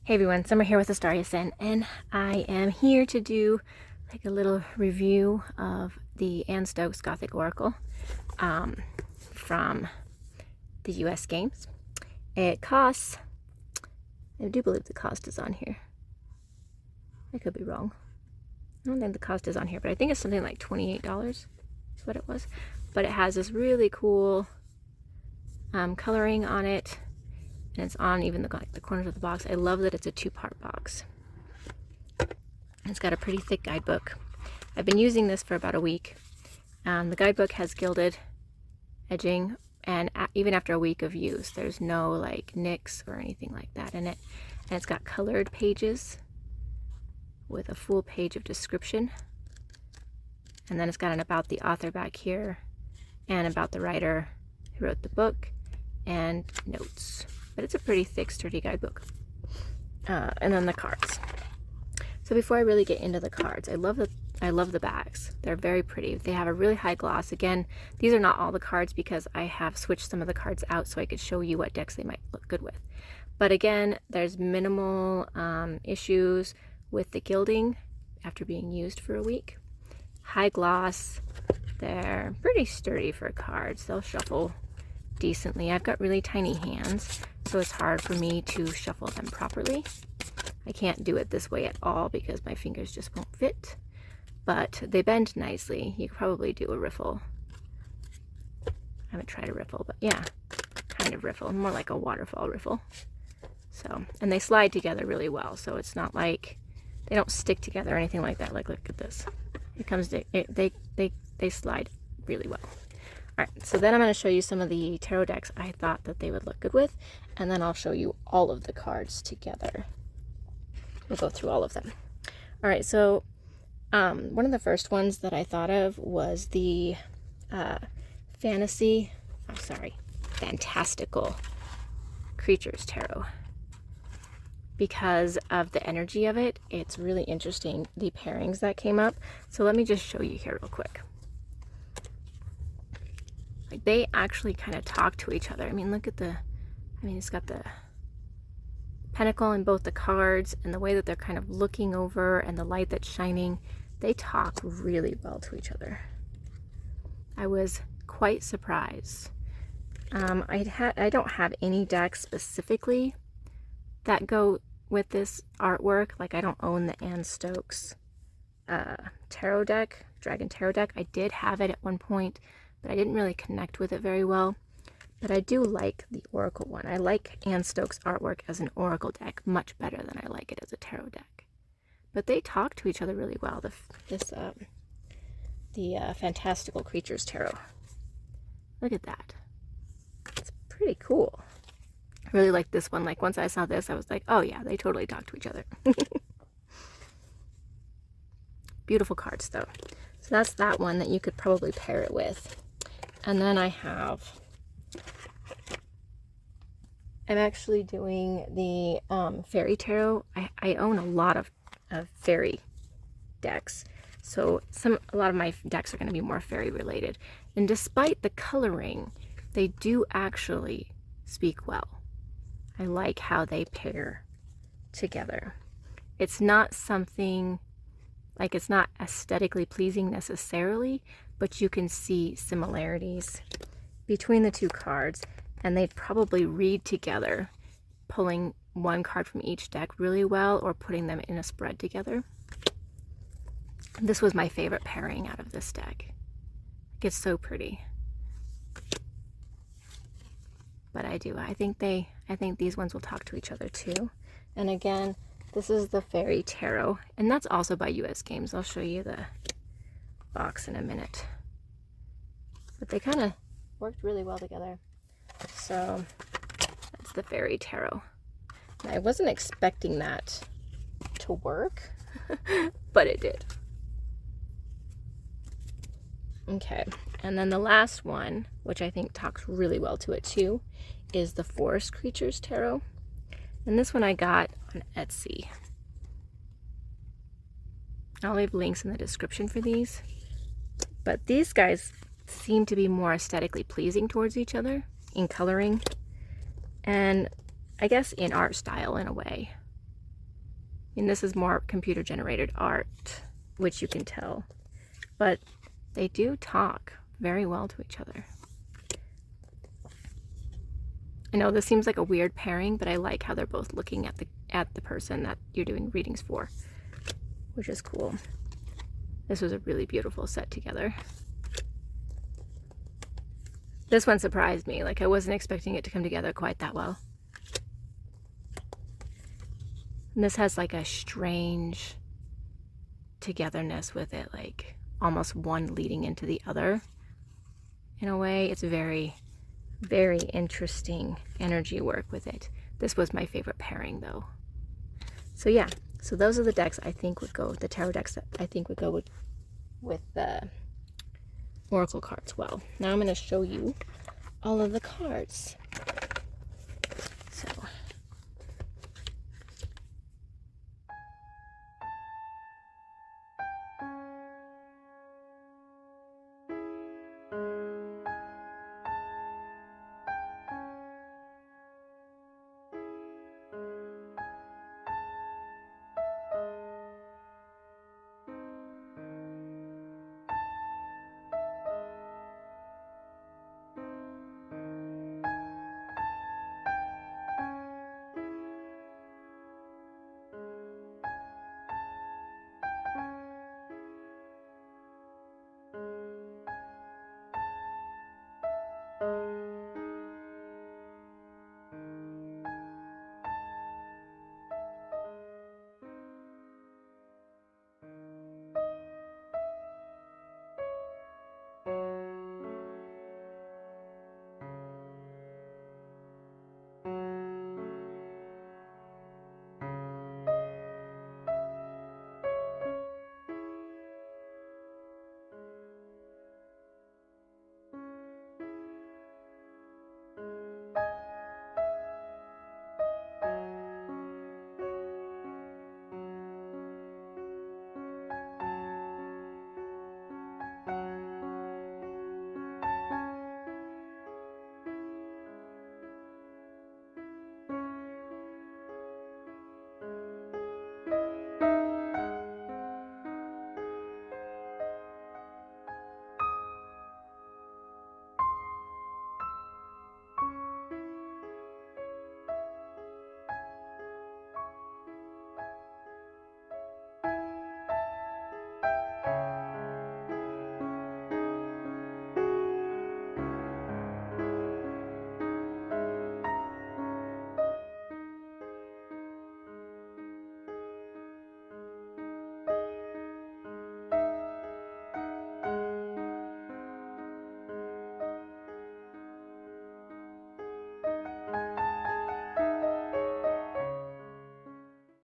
Hey everyone, Summer here with AstariaSen, and I am here to do like a little review of the Stokes Gothic Oracle from the US Games. It costs, I do believe the cost is on here. I could be wrong. I don't think the cost is on here, but I think it's something like $28 is what it was. But it has this really cool coloring on it. And it's on even the corners of the box. I love that it's a two-part box. It's got a pretty thick guidebook. I've been using this for about a week. The guidebook has gilded edging, and even after a week of use, there's no like nicks or anything like that in it. And it's got colored pages with a full page of description. And then it's got an about the author back here, and about the writer who wrote the book, and notes. But it's a pretty thick, sturdy guidebook. And then the cards. So before I really get into the cards, I love the bags. They're very pretty. They have a really high gloss. Again, these are not all the cards because I have switched some of the cards out so I could show you what decks they might look good with. But again, there's minimal issues with the gilding after being used for a week. High gloss. They're pretty sturdy for cards. They'll shuffle decently. I've got really tiny hands, so it's hard for me to shuffle them properly. I can't do it this way at all because my fingers just won't fit, but they bend nicely. You could probably do a riffle. I haven't tried a riffle, but yeah, kind of riffle, more like a waterfall riffle. So, and they slide together really well, so it's not like they don't stick together or anything like that. Like, look at this. It comes to, they slide really well. Alright, so then I'm going to show you some of the tarot decks I thought that they would look good with, and then I'll show you all of the cards together. We'll go through all of them. Alright, so one of the first ones that I thought of was the Fantastical Creatures Tarot. Because of the energy of it, it's really interesting, the pairings that came up. So let me just show you here real quick. Like, they actually kind of talk to each other. I mean, look at it's got the pentacle in both the cards, and the way that they're kind of looking over and the light that's shining. They talk really well to each other. I was quite surprised. I don't have any decks specifically that go with this artwork. Like, I don't own the Stokes tarot deck, Dragon Tarot deck. I did have it at one point, but I didn't really connect with it very well. But I do like the Oracle one. I like Stokes' artwork as an Oracle deck much better than I like it as a tarot deck. But they talk to each other really well. The Fantastical Creatures Tarot. Look at that. It's pretty cool. I really like this one. Like, once I saw this, I was like, oh yeah, they totally talk to each other. Beautiful cards though. So that's that one that you could probably pair it with. And then I'm actually doing the Faerie Tarot. I own a lot of fairy decks. So a lot of my decks are going to be more fairy related. And despite the coloring, they do actually speak well. I like how they pair together. It's not something, like, it's not aesthetically pleasing necessarily, but you can see similarities between the two cards, and they'd probably read together, pulling one card from each deck really well, or putting them in a spread together. This was my favorite pairing out of this deck. It's so pretty. But I think these ones will talk to each other too. And again, this is the Faerie Tarot, and that's also by US Games. I'll show you the box in a minute. But they kind of worked really well together. So that's the Faerie Tarot. And I wasn't expecting that to work, but it did. Okay, and then the last one, which I think talks really well to it too, is the Forest Creatures Tarot. And this one I got on Etsy. I'll leave links in the description for these. But these guys seem to be more aesthetically pleasing towards each other in coloring, and I guess in art style in a way. mean, this is more computer generated art, which you can tell, but they do talk very well to each other. I know this seems like a weird pairing, but I like how they're both looking at the person that you're doing readings for, which is cool. This was a really beautiful set together. This one surprised me. Like, I wasn't expecting it to come together quite that well. And this has like a strange togetherness with it, like almost one leading into the other. In a way, it's very, very interesting energy work with it. This was my favorite pairing though. So yeah, so those are the decks I think would go, the tarot decks that I think would go with the Oracle cards well. Now I'm going to show you all of the cards.